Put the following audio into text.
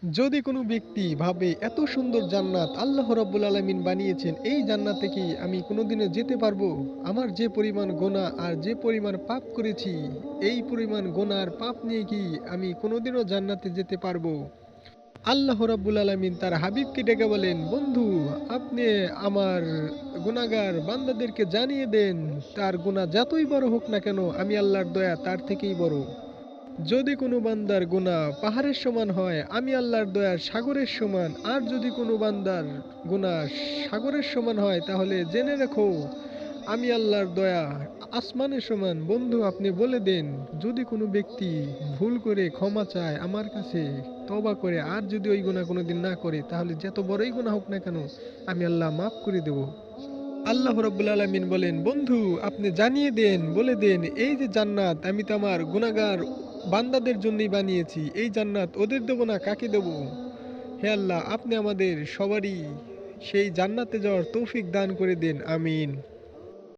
যদি কোনো ব্যক্তি ভাবে এত সুন্দর জান্নাত আল্লাহ রাব্বুল আলামিন বানিয়েছেন, এই জান্নাতে কি আমি কোনোদিনও যেতে পারবো? আমার যে পরিমাণ গোনা আর যে পরিমাণ পাপ করেছি, এই পরিমাণ গোনা আর পাপ নিয়ে কি আমি কোনোদিনও জান্নাতে যেতে পারবো? আল্লাহ রাব্বুল আলামিন তার হাবিবকে ডেকে বলেন, বন্ধু আপনি আমার গুনাহগার বান্দাদেরকে জানিয়ে দেন, তার গুনাহ যতই বড় হোক না কেন আমি আল্লাহর দয়া তার থেকেই বড়। যদি কোনো বান্দার গুনাহ পাহাড়ের সমান হয়, আমি আল্লাহর দয়া সাগরের সমান। আর যদি কোনো বান্দার গুনাহ সাগরের সমান হয়, তাহলে জেনে রেখো আমি আল্লাহর দয়া আসমানের সমান। বন্ধু আপনি বলে দেন, যদি কোনো ব্যক্তি ভুল করে ক্ষমা চায় আমার কাছে, তওবা করে, আর যদি ওই গুনাহ কোনোদিন না করে, তাহলে যত বড়ই গুনাহ হোক না কেন আমি আল্লাহ মাফ করে দেব। আল্লাহ রাব্বুল আলামিন বলেন, বন্ধু আপনি জানিয়ে দেন, বলে দেন এই যে জান্নাত আমি তো আমার গুনাহগার বান্দাদের জন্যই বানিয়েছি। এই জান্নাত ওদের দেব না কাকে দেব? হে আল্লাহ আপনি আমাদের সবারই সেই জান্নাতে যাওয়ার তৌফিক দান করে দেন। আমিন।